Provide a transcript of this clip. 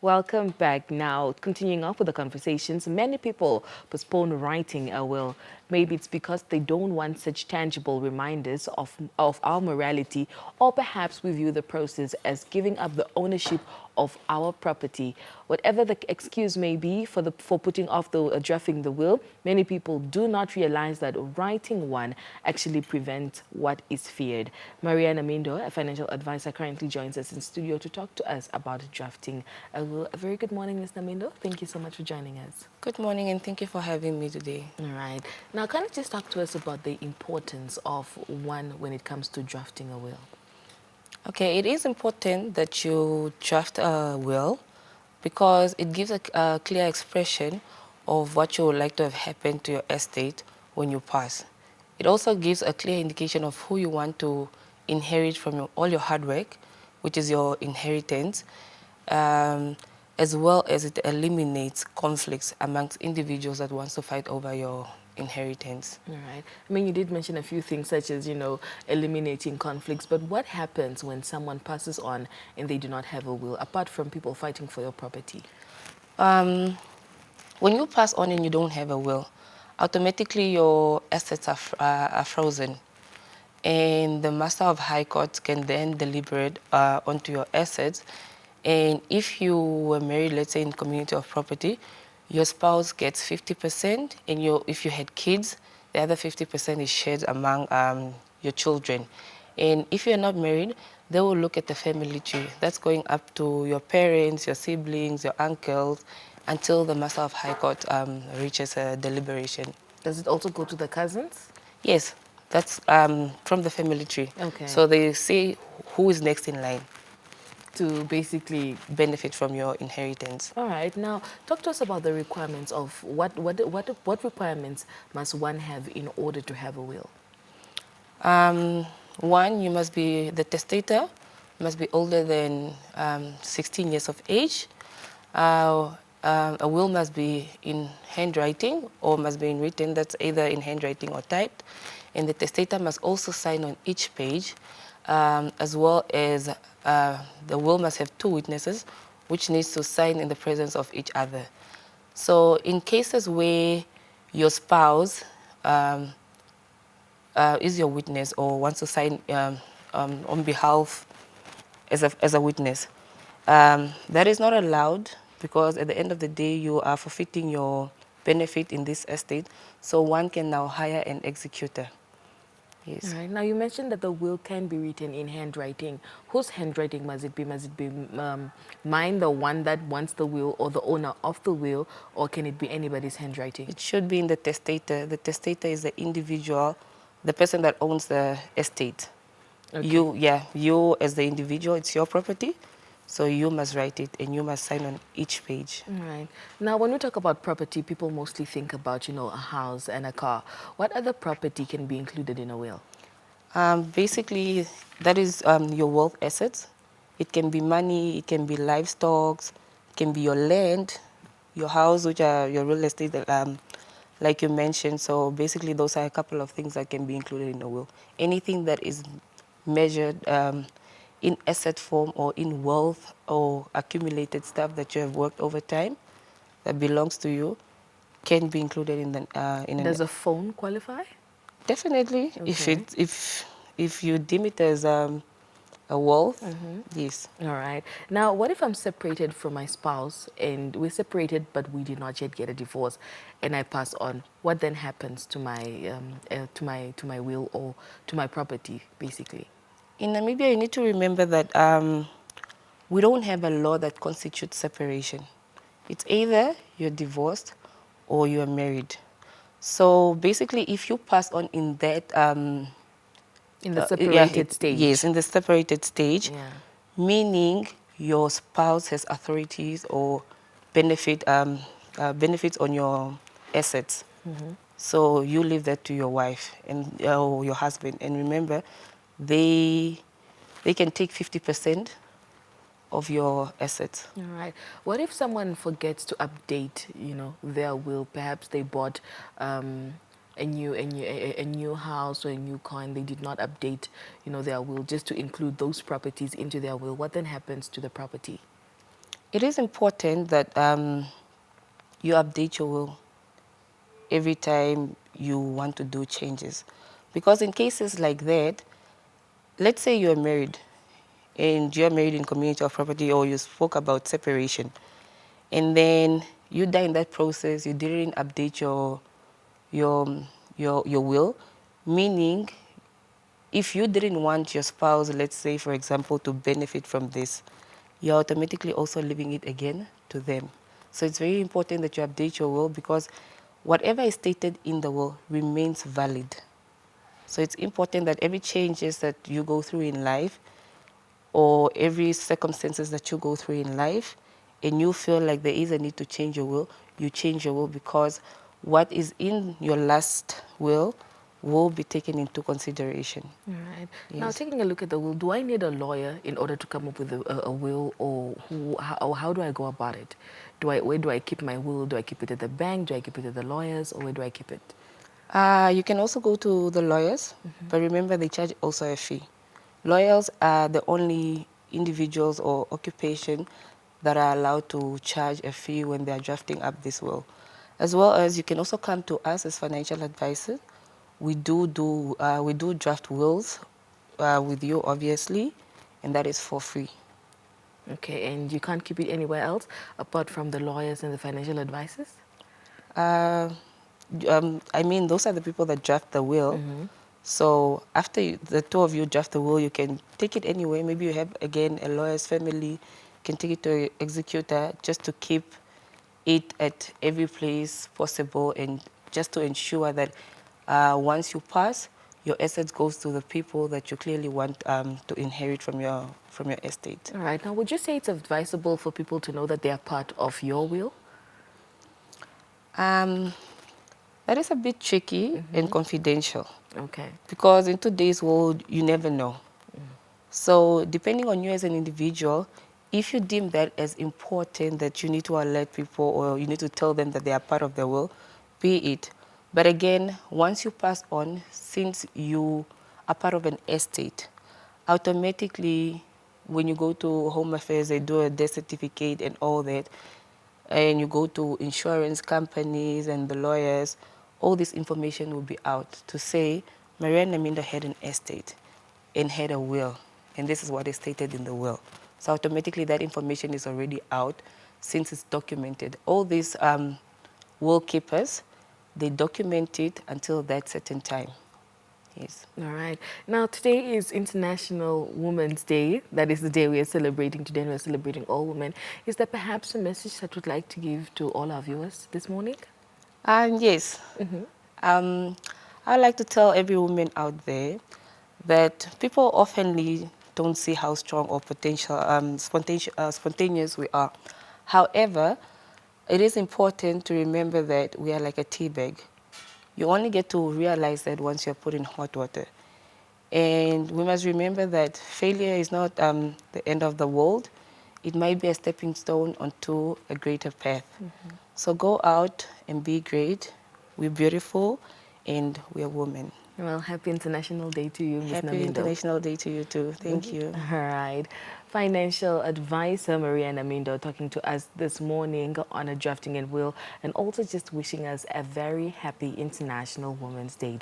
Welcome back. Now, continuing on with the conversations, many people postpone writing a will. Maybe it's because they don't want such tangible reminders of our morality, or perhaps we view the process as giving up the ownership of our property. Whatever the excuse may be for putting off the drafting the will, many people do not realize that writing one actually prevents what is feared. Maria Namhindo, a financial advisor, currently joins us in studio to talk to us about drafting a will. A very good morning, Ms. Namhindo. Thank you so much for joining us. Good morning, and thank you for having me today. All right. Now, can you just talk to us about the importance of one when it comes to drafting a will? Okay, it is important that you draft a will because it gives a clear expression of what you would like to have happen to your estate when you pass. It also gives a clear indication of who you want to inherit from all your hard work, which is your inheritance, um, as well as it eliminates conflicts amongst individuals that want to fight over your inheritance. All right. I mean, you did mention a few things such as, eliminating conflicts, but what happens when someone passes on and they do not have a will, apart from people fighting for your property? Um, when you pass on and you don't have a will, automatically your assets are frozen. And the Master of High Court can then deliberate onto your assets. And if you were married, let's say in community of property, your spouse gets 50%, and if you had kids, the other 50% is shared among your children. And if you're not married, they will look at the family tree. That's going up to your parents, your siblings, your uncles, until the Master of High Court reaches a deliberation. Does it also go to the cousins? Yes, that's from the family tree. Okay. So they see who is next in line To basically benefit from your inheritance. All right. Now, talk to us about the requirements of what requirements must one have in order to have a will? One, you must be the testator, must be older than 16 years of age. A will must be in handwriting or must be in written. That's either in handwriting or typed. And the testator must also sign on each page, as well as the will must have two witnesses, which needs to sign in the presence of each other. So in cases where your spouse is your witness or wants to sign on behalf as a witness, that is not allowed because at the end of the day, you are forfeiting your benefit in this estate. So one can now hire an executor. Yes. All right. Now, you mentioned that the will can be written in handwriting. Whose handwriting must it be? Must it be mine, the one that wants the will, or the owner of the will, or can it be anybody's handwriting? It should be in the testator. The testator is the individual, the person that owns the estate. Okay. You as the individual, it's your property. So you must write it and you must sign on each page. All right. Now, when we talk about property, people mostly think about, a house and a car. What other property can be included in a will? Basically, that is your wealth assets. It can be money, it can be livestock, it can be your land, your house, which are your real estate, like you mentioned. So basically, those are a couple of things that can be included in a will. Anything that is measured in asset form or in wealth or accumulated stuff that you have worked over time that belongs to you can be included in the Does a phone qualify? definitely Okay. if you deem it as a wealth, yes. All right. Now, what if I'm separated from my spouse and we're separated, but we did not yet get a divorce, and I pass on? What then happens to my will or to my property, basically? In Namibia, you need to remember that we don't have a law that constitutes separation. It's either you're divorced or you're married. So basically, if you pass on in that In the separated stage. yes, in the separated stage, Yeah. meaning your spouse has authorities or benefits on your assets. So you leave that to your wife and or your husband. And remember, they can take 50% of your assets. All right. What if someone forgets to update, their will? Perhaps they bought a new house or a new car, and they did not update, their will just to include those properties into their will. What then happens to the property? It is important that you update your will every time you want to do changes. Because in cases like that, let's say you're married and you're married in community of property, or you spoke about separation, and then you die in that process, you didn't update your your will, meaning if you didn't want your spouse, let's say for example, to benefit from this, you're automatically also leaving it again to them. So it's very important that you update your will, because whatever is stated in the will remains valid. So it's important that every changes that you go through in life, or every circumstances that you go through in life, and you feel like there is a need to change your will, you change your will, because what is in your last will be taken into consideration. All right. Now, Yes. taking a look at the will, do I need a lawyer in order to come up with a will, or how do I go about it? Where do I keep my will? Do I keep it at the bank? Do I keep it at the lawyers, or where do I keep it? You can also go to the lawyers, but remember they charge also a fee. Lawyers are the only individuals or occupation that are allowed to charge a fee when they are drafting up this will. As well as you can also come to us as financial advisors. We do draft wills with you, obviously, and that is for free. Okay, and you can't keep it anywhere else apart from the lawyers and the financial advisors? Uh, I mean, those are the people that draft the will. So after the two of you draft the will, you can take it anyway. Maybe you have, again, a lawyer's family, can take it to an executor just to keep it at every place possible, and just to ensure that once you pass, your assets goes to the people that you clearly want to inherit from your estate. All right. Now, would you say it's advisable for people to know that they are part of your will? Um, that is a bit tricky and confidential, Okay. because in today's world, you never know. So depending on you as an individual, if you deem that as important that you need to alert people, or you need to tell them that they are part of the will, be it. But again, once you pass on, since you are part of an estate, automatically when you go to Home Affairs, they do a death certificate and all that, and you go to insurance companies and the lawyers, all this information will be out to say, Maria Namhindo had an estate and had a will, and this is what is stated in the will. So automatically that information is already out since it's documented. All these will keepers, they document it until that certain time. Yes. All right. Now, today is International Women's Day. That is the day we are celebrating today, and we're celebrating all women. Is there perhaps a message that you'd like to give to all our viewers this morning? Yes. I'd like to tell every woman out there that people oftenly don't see how strong or spontaneous we are. However, it is important to remember that we are like a tea bag. You only get to realize that once you're put in hot water. And we must remember that failure is not the end of the world. It might be a stepping stone onto a greater path. So go out and be great. We're beautiful and we're women. Well, happy International Day to you, Ms. Happy Namhindo. International Day to you too. Thank you. All right. Financial advisor Maria Namhindo talking to us this morning on a drafting and will, and also just wishing us a very happy International Women's Day.